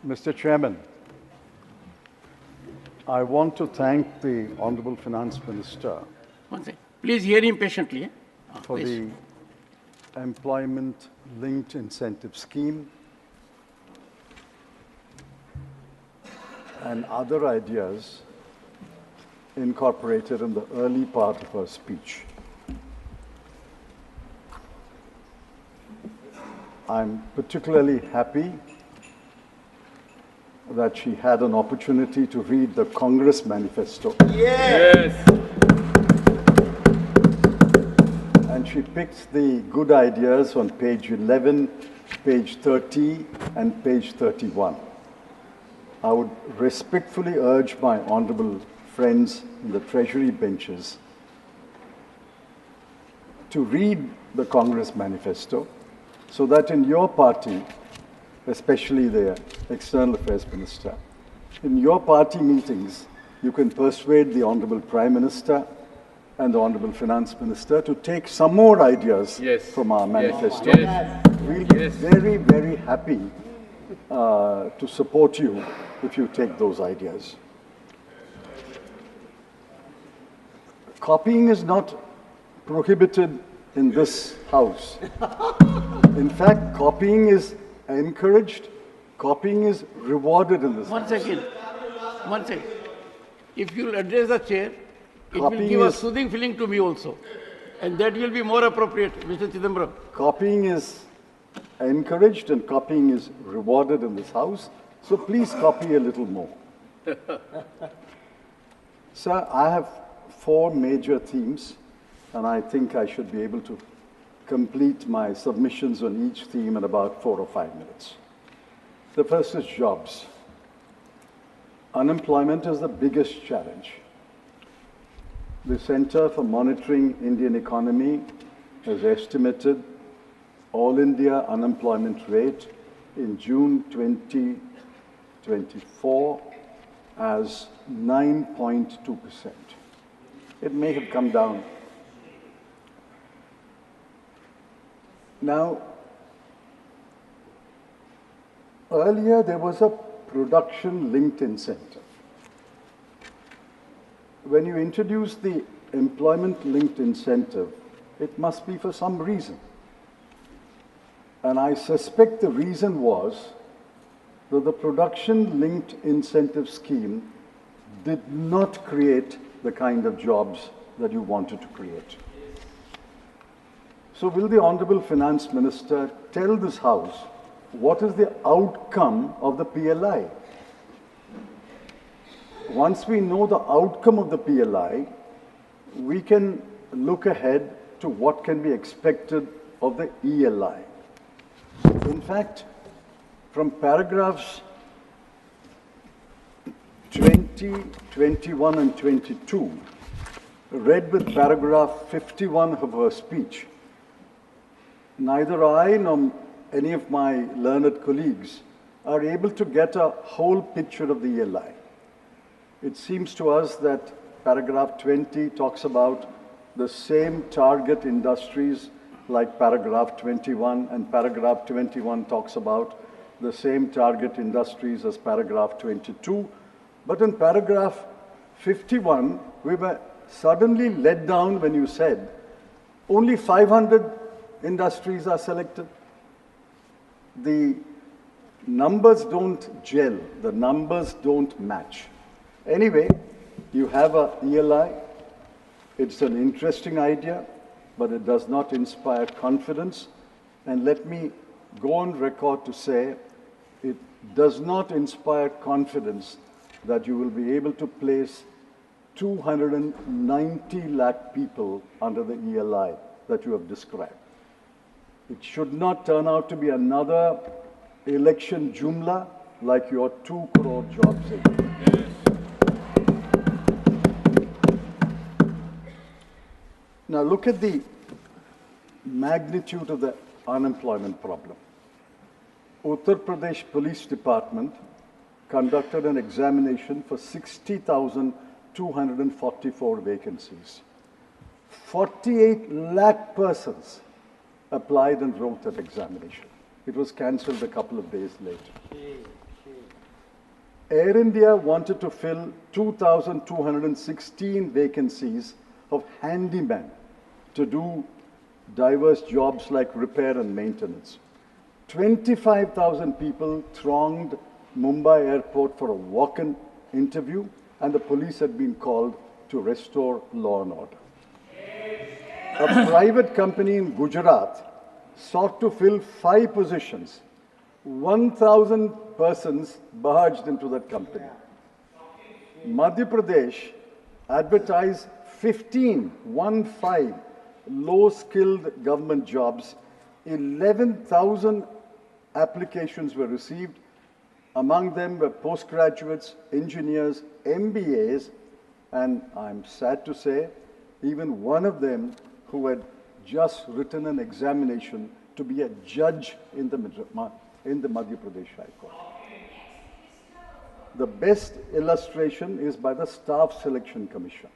Mr. Chairman, I want to thank the Honorable Finance Minister One second. Please hear him patiently. for the employment-linked incentive scheme and other ideas incorporated in the early part of her speech. I'm particularly happy that she had an opportunity to read the Congress manifesto. Yes. And she picked the good ideas on page 11, page 30, and page 31. I would respectfully urge my honorable friends in the Treasury benches to read the Congress manifesto so that in your party, especially the External Affairs Minister, in your party meetings, you can persuade the Honorable Prime Minister and the Honorable Finance Minister to take some more ideas from our manifesto. We'll be very, very happy to support you if you take those ideas. Copying is not prohibited in this House. In fact, copying is encouraged, copying is rewarded in this One House. second. If you will address the chair, it will give a soothing feeling to me also. And that will be more appropriate, Mr. Chidambaram. Copying is encouraged and copying is rewarded in this House. So please copy a little more. Sir, I have 4 major themes, and I think I should be able to complete my submissions on each theme in about 4 or 5 minutes. The first is jobs. Unemployment is the biggest challenge. The Center for Monitoring Indian Economy has estimated all India unemployment rate in June 2024 as 9.2%. It may have come down. Now, earlier there was a production-linked incentive. When you introduce the employment-linked incentive, it must be for some reason. And I suspect the reason was that the production-linked incentive scheme did not create the kind of jobs that you wanted to create. So will the Honorable Finance Minister tell this House what is the outcome of the PLI? Once we know the outcome of the PLI, we can look ahead to what can be expected of the ELI. In fact, from paragraphs 20, 21, and 22, read with paragraph 51 of her speech, neither I nor any of my learned colleagues are able to get a whole picture of the ELI. It seems to us that paragraph 20 talks about the same target industries like paragraph 21, and paragraph 21 talks about the same target industries as paragraph 22. But in paragraph 51, we were suddenly let down when you said only 500 industries are selected. The numbers don't gel, the numbers don't match. Anyway, you have a ELI. It's an interesting idea, but it does not inspire confidence. And let me go on record to say it does not inspire confidence that you will be able to place 290 lakh people under the ELI that you have described. It should not turn out to be another election jumla like your 2 crore jobs. Now look at the magnitude of the unemployment problem. Uttar Pradesh Police Department conducted an examination for 60,244 vacancies. 48 lakh persons applied and wrote that examination. It was cancelled a couple of days later. Air India wanted to fill 2,216 vacancies of handyman to do diverse jobs like repair and maintenance. 25,000 people thronged Mumbai airport for a walk-in interview, and the police had been called to restore law and order. A private company in Gujarat sought to fill 5 positions. 1,000 persons barged into that company. Madhya Pradesh advertised 15 low-skilled government jobs. 11,000 applications were received. Among them were postgraduates, engineers, MBAs, and I'm sad to say, even one of them who had just written an examination to be a judge in the Madhya Pradesh High Court. The best illustration is by the Staff Selection Commission.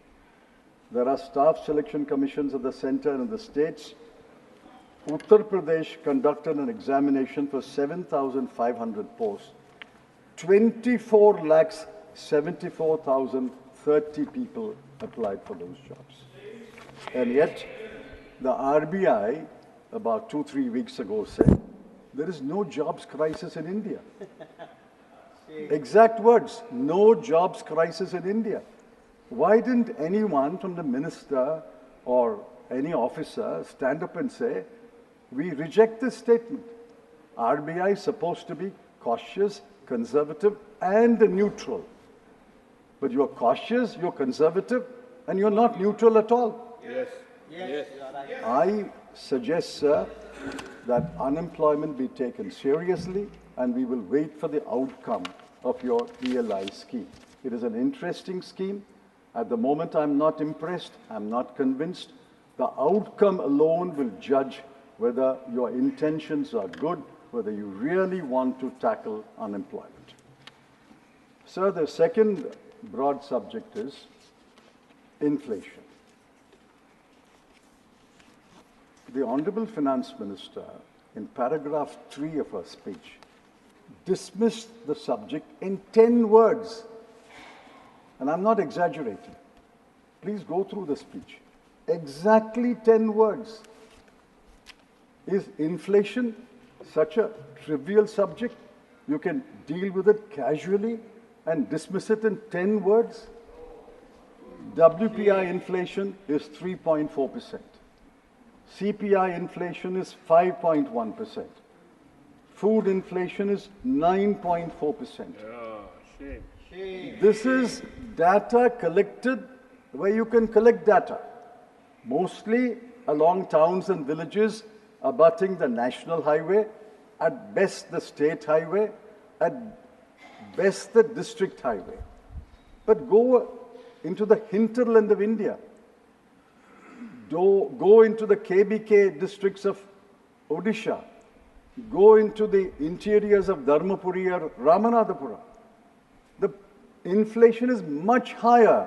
There are staff selection commissions at the center and the states. Uttar Pradesh conducted an examination for 7,500 posts. 24,74,030 people applied for those jobs. And yet, the RBI, about 2-3 weeks ago, said, there is no jobs crisis in India. Exact words, no jobs crisis in India. Why didn't anyone from the minister or any officer stand up and say, we reject this statement. RBI is supposed to be cautious, conservative, and neutral. But you're cautious, you're conservative, and you're not neutral at all. Yes. Yes. I suggest, sir, that unemployment be taken seriously, and we will wait for the outcome of your ELI scheme. It is an interesting scheme. At the moment, I'm not impressed. I'm not convinced. The outcome alone will judge whether your intentions are good, whether you really want to tackle unemployment. Sir, the second broad subject is inflation. The Honorable Finance Minister, in paragraph 3 of her speech, dismissed the subject in 10 words. And I'm not exaggerating. Please go through the speech. Exactly 10 words. Is inflation such a trivial subject? You can deal with it casually and dismiss it in 10 words? WPI inflation is 3.4%. CPI inflation is 5.1%. Food inflation is 9.4%. Shame. This is data collected where you can collect data, mostly along towns and villages abutting the national highway, at best the state highway, at best the district highway. But go into the hinterland of India. Go into the KBK districts of Odisha. Go into the interiors of Dharmapuri or Ramanathapuram. The inflation is much higher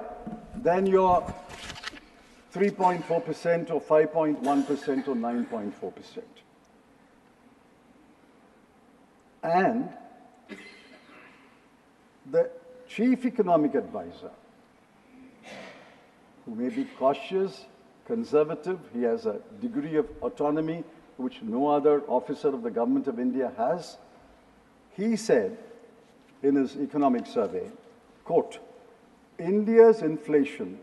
than your 3.4% or 5.1% or 9.4%. And the chief economic advisor, who may be cautious, conservative, he has a degree of autonomy which no other officer of the government of India has, he said in his economic survey, quote, India's inflation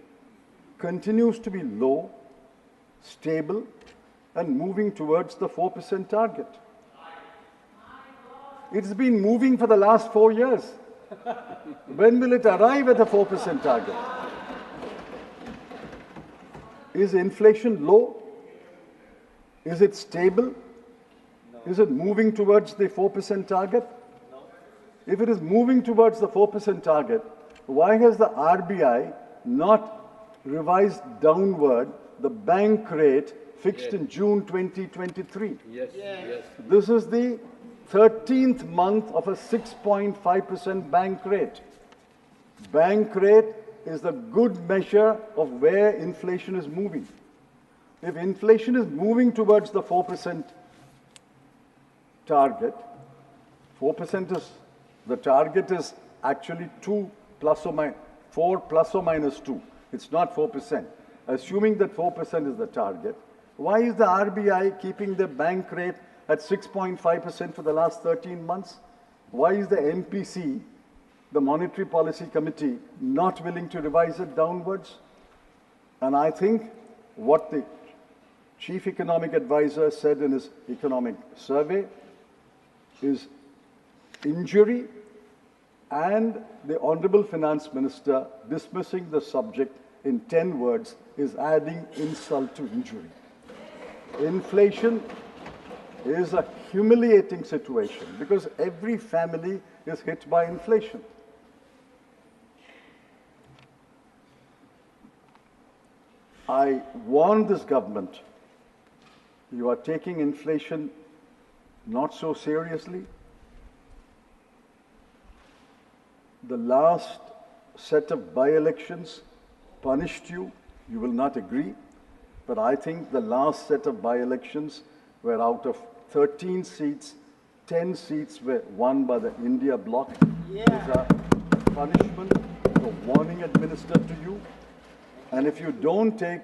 continues to be low, stable, and moving towards the 4% target. It's been moving for the last 4 years. When will it arrive at the 4% target? Is inflation low? Is it stable? No. Is it moving towards the 4% target? No. If it is moving towards the 4% target, why has the RBI not revised downward the bank rate fixed in June 2023? Yes. This is the 13th month of a 6.5% bank rate. Bank rate is the good measure of where inflation is moving. If inflation is moving towards the 4% target, 4% is, the target is actually 2 plus or minus, 4 plus or minus 2. It's not 4%. Assuming that 4% is the target, why is the RBI keeping the bank rate at 6.5% for the last 13 months? Why is the MPC, the Monetary Policy Committee, not willing to revise it downwards? And I think what the Chief Economic Advisor said in his economic survey is injury, and the Honorable Finance Minister dismissing the subject in 10 words is adding insult to injury. Inflation is a humiliating situation because every family is hit by inflation. I warn this government, you are taking inflation not so seriously. The last set of by-elections punished you. You will not agree. But I think the last set of by-elections were out of 13 seats, 10 seats were won by the India bloc. These are punishment, a warning administered to you. And if you don't take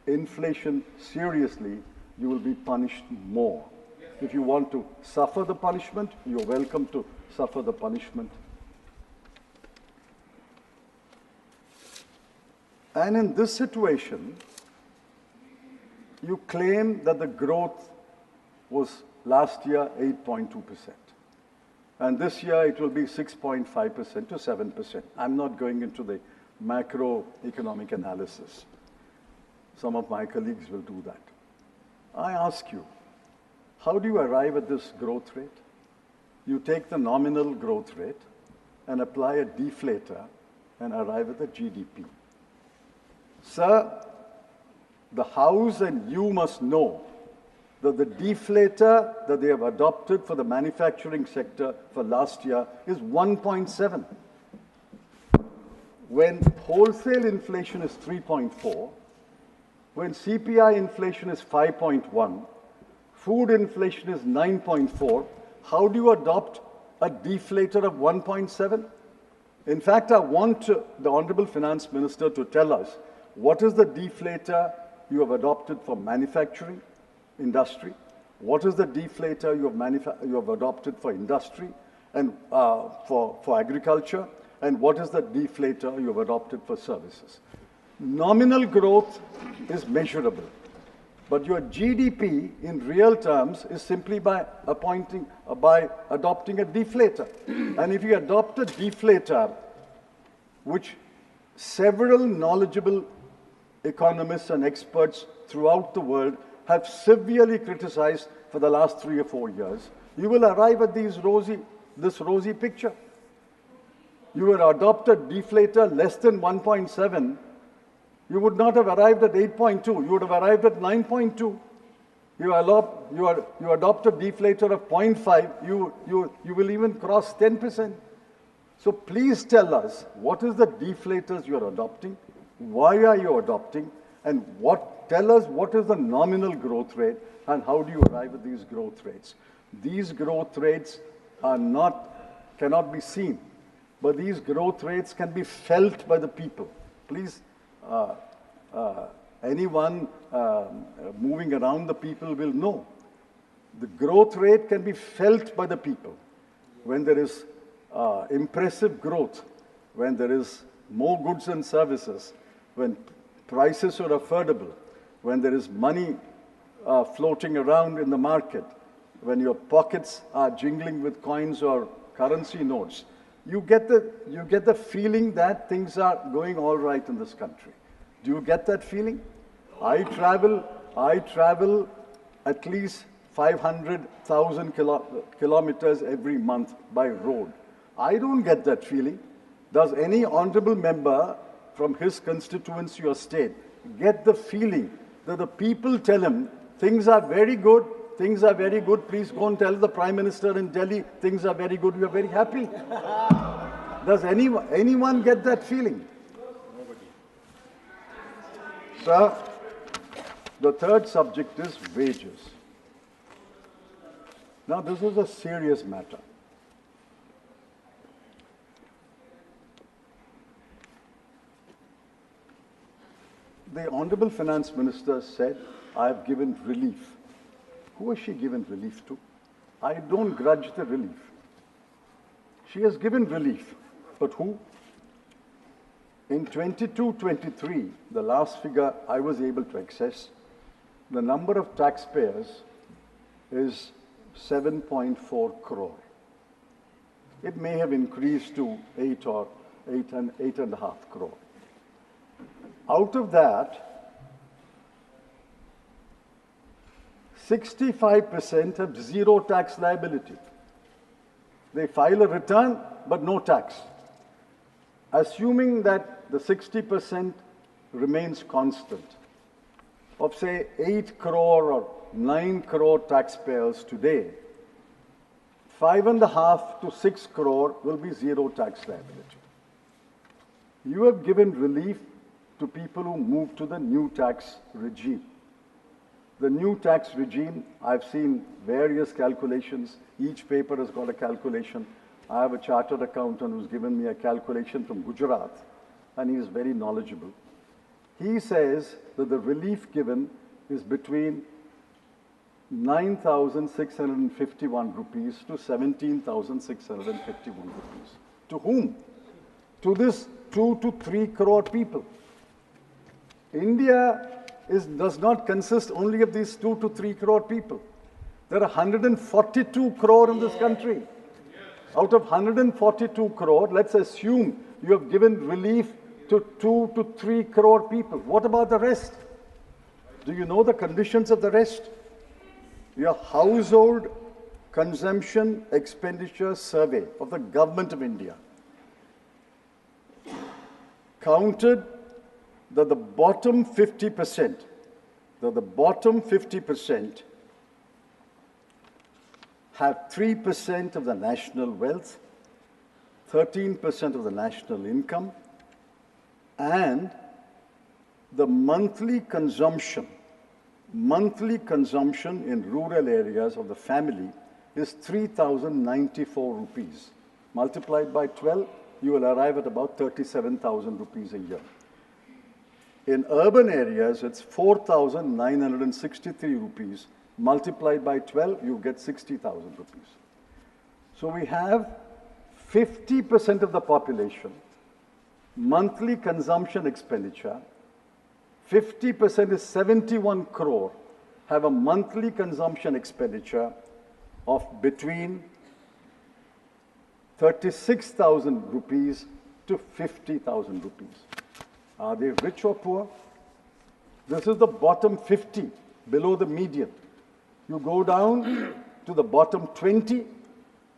inflation seriously, you will be punished more. If you want to suffer the punishment, you're welcome to suffer the punishment. And in this situation, you claim that the growth was last year 8.2%. And this year it will be 6.5% to 7%. I'm not going into the macroeconomic analysis. Some of my colleagues will do that. I ask you, how do you arrive at this growth rate? You take the nominal growth rate and apply a deflator and arrive at the GDP. Sir, the House and you must know that the deflator that they have adopted for the manufacturing sector for last year is 1.7. When wholesale inflation is 3.4, when CPI inflation is 5.1, food inflation is 9.4, how do you adopt a deflator of 1.7? In fact, I want the Honorable Finance Minister to tell us what is the deflator you have adopted for manufacturing industry, what is the deflator you have adopted for industry and for agriculture, and what is the deflator you have adopted for services. Nominal growth is measurable, but your GDP in real terms is simply by adopting a deflator. And if you adopt a deflator, which several knowledgeable economists and experts throughout the world have severely criticized for the last 3 or 4 years, you will arrive at this rosy picture. You will adopt a deflator less than 1.7, you would not have arrived at 8.2, you would have arrived at 9.2. You adopt a deflator of 0.5, you will even cross 10%. So please tell us, what is the deflators you are adopting? Why are you adopting? And tell us what is the nominal growth rate and how do you arrive at these growth rates? These growth rates cannot be seen, but these growth rates can be felt by the people. Please, anyone moving around the people will know. The growth rate can be felt by the people. When there is impressive growth, when there is more goods and services, when prices are affordable, when there is money floating around in the market, when your pockets are jingling with coins or currency notes, you get the feeling that things are going all right in this country. Do you get that feeling? I travel at least 500,000 kilometers every month by road. I don't get that feeling. Does any honorable member from his constituency or state get the feeling that the people tell him things are very good, please go and tell the Prime Minister in Delhi things are very good, we are very happy? Does anyone get that feeling? Nobody. Sir, the third subject is wages. Now this is a serious matter. The Honorable Finance Minister said, I have given relief. Who has she given relief to? I don't grudge the relief. She has given relief. But who? In 22-23, the last figure I was able to access, the number of taxpayers is 7.4 crore. It may have increased to 8.5 crore. Out of that, 65% have zero tax liability. They file a return, but no tax. Assuming that the 60% remains constant, of say 8 crore or 9 crore taxpayers today, 5.5 to 6 crore will be zero tax liability. You have given relief to people who move to the new tax regime. The new tax regime, I've seen various calculations. Each paper has got a calculation. I have a chartered accountant who's given me a calculation from Gujarat, and he is very knowledgeable. He says that the relief given is between 9,651 rupees to 17,651 rupees. To whom? To this 2 to 3 crore people. India does not consist only of these 2 to 3 crore people. There are 142 crore in this country. Out of 142 crore, let's assume you have given relief to 2 to 3 crore people. What about the rest? Do you know the conditions of the rest? Your household consumption expenditure survey of the Government of India counted that the bottom 50%, have 3% of the national wealth, 13% of the national income, and the monthly consumption in rural areas of the family is 3,094 rupees. Multiplied by 12, you will arrive at about 37,000 rupees a year. In urban areas, it's 4,963 rupees. Multiplied by 12, you get 60,000 rupees. So we have 50% of the population, monthly consumption expenditure, 50% is 71 crore, have a monthly consumption expenditure of between 36,000 rupees to 50,000 rupees. Are they rich or poor? This is the bottom 50, below the median. You go down to the bottom 20,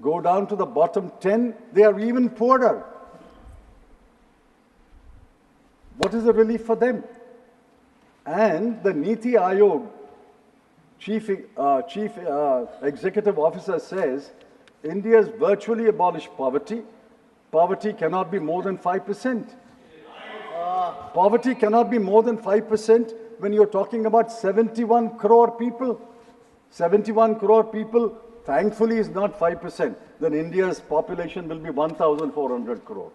go down to the bottom 10, they are even poorer. What is the relief for them? And the Niti Aayog chief executive officer says, India has virtually abolished poverty. Poverty cannot be more than 5%. Poverty cannot be more than 5% when you're talking about 71 crore people. 71 crore people, thankfully, is not 5%. Then India's population will be 1,400 crore.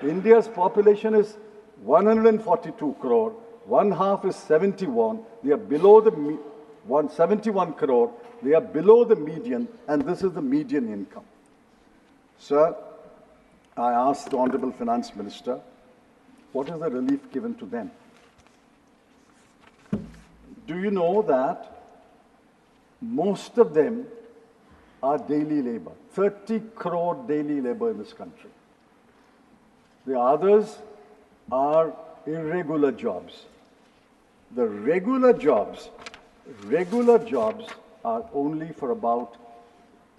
India's population is 142 crore. One half is 71. They are below the 171 crore. They are below the median, and this is the median income. Sir, I asked the Honorable Finance Minister, what is the relief given to them? Do you know that most of them are daily labor? 30 crore daily labor in this country. The others are irregular jobs. The regular jobs are only for about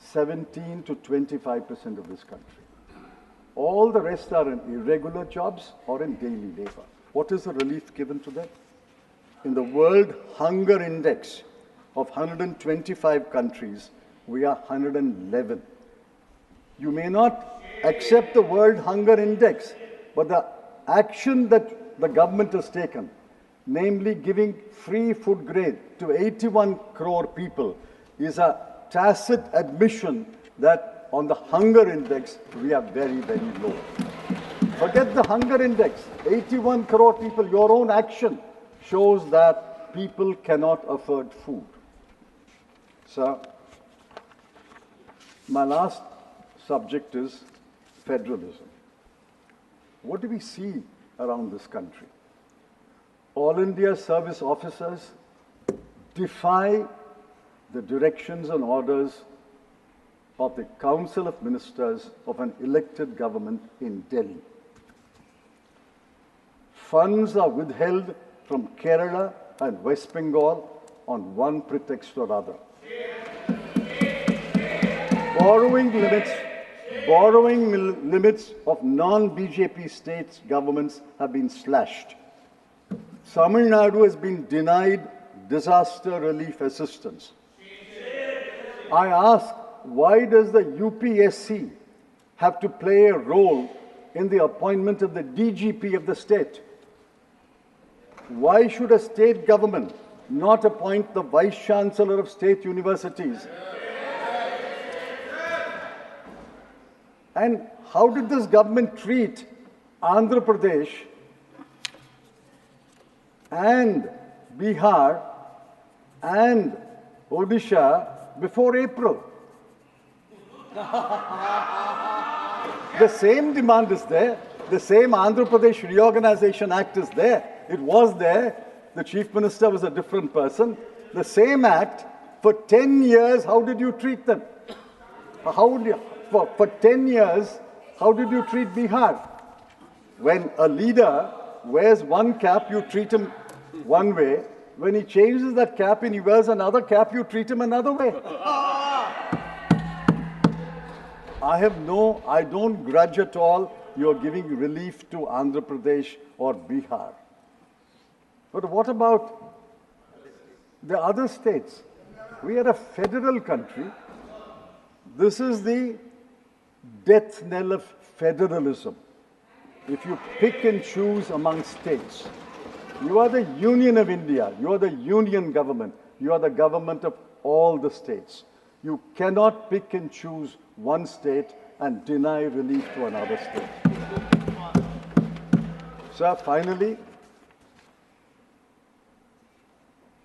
17 to 25% of this country. All the rest are in irregular jobs or in daily labor. What is the relief given to them? In the World Hunger Index of 125 countries, we are 111. You may not accept the World Hunger Index, but the action that the government has taken, namely giving free food grain to 81 crore people, is a tacit admission that on the hunger index, we are very, very low. Forget the hunger index. 81 crore people. Your own action shows that people cannot afford food. So, my last subject is federalism. What do we see around this country? All India service officers defy the directions and orders of the Council of Ministers of an elected government in Delhi. Funds are withheld from Kerala and West Bengal on one pretext or other. Borrowing limits of non-BJP states governments have been slashed. Tamil Nadu has been denied disaster relief assistance. I ask, why does the UPSC have to play a role in the appointment of the DGP of the state? Why should a state government not appoint the Vice Chancellor of state universities? And how did this government treat Andhra Pradesh and Bihar and Odisha before April? The same demand is there. The same Andhra Pradesh Reorganization Act is there. It was there. The Chief Minister was a different person. The same act, for 10 years, how did you treat them? For 10 years, how did you treat Bihar? When a leader wears one cap, you treat him one way. When he changes that cap and he wears another cap, you treat him another way. I don't grudge at all you're giving relief to Andhra Pradesh or Bihar. But what about the other states? We are a federal country. This is the death knell of federalism. If you pick and choose among states, you are the Union of India. You are the union government. You are the government of all the states. You cannot pick and choose one state and deny relief to another state. So finally,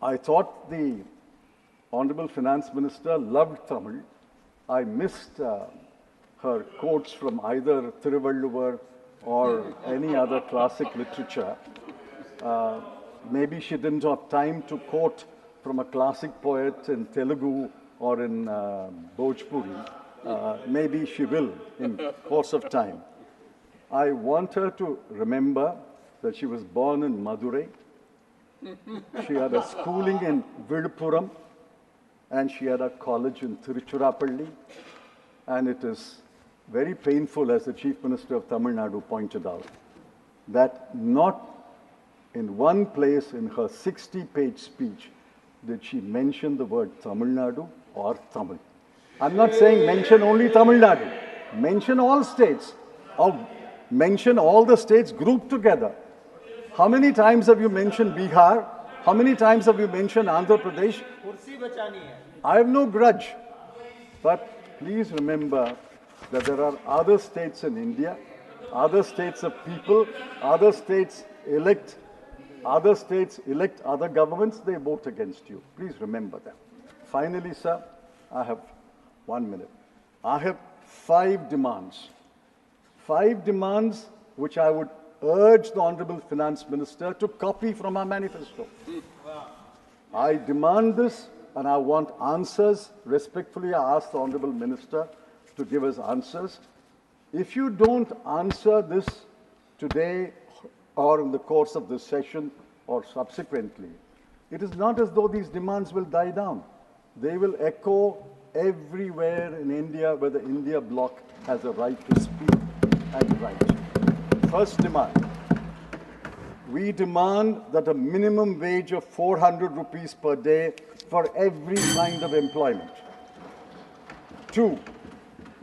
I thought the Honorable Finance Minister loved Tamil. I missed her quotes from either Thiruvalluvar or any other classic literature. Maybe she didn't have time to quote from a classic poet in Telugu or in Bhojpuri. Maybe she will in course of time. I want her to remember that she was born in Madurai. She had a schooling in Viluppuram and she had a college in Tiruchirappalli. And it is very painful, as the Chief Minister of Tamil Nadu pointed out, that not in one place in her 60-page speech did she mention the word Tamil Nadu or Tamil. I'm not saying mention only Tamil Nadu. Mention all states. Or mention all the states grouped together. How many times have you mentioned Bihar? How many times have you mentioned Andhra Pradesh? I have no grudge. But please remember that there are other states in India, other states of people, other states elect other governments, they vote against you. Please remember that. Finally, sir, I have 1 minute. I have 5 demands. 5 demands which I would urge the Honorable Finance Minister to copy from our manifesto. I demand this and I want answers. Respectfully, I ask the Honorable Minister to give us answers. If you don't answer this today or in the course of this session or subsequently, it is not as though these demands will die down. They will echo everywhere in India where the India bloc has a right to speak and write. First demand, we demand that a minimum wage of 400 rupees per day for every kind of employment. 2,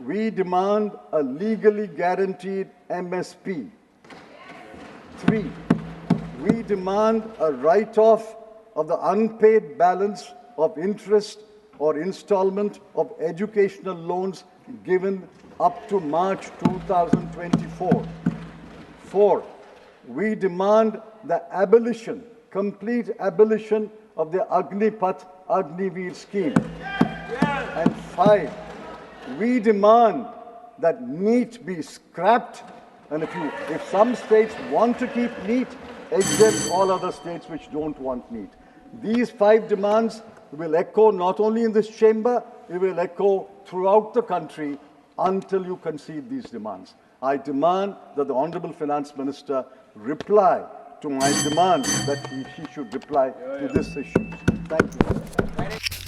we demand a legally guaranteed MSP. 3, we demand a write-off of the unpaid balance of interest or installment of educational loans given up to March 2024. 4, we demand the abolition, complete abolition of the Agnipath Agniveer scheme. And 5, we demand that NEET be scrapped, and if some states want to keep NEET, exempt all other states which don't want NEET. These 5 demands will echo not only in this chamber, it will echo throughout the country until you concede these demands. I demand that the Honorable Finance Minister reply to my demand that she should reply to this issue. Thank you.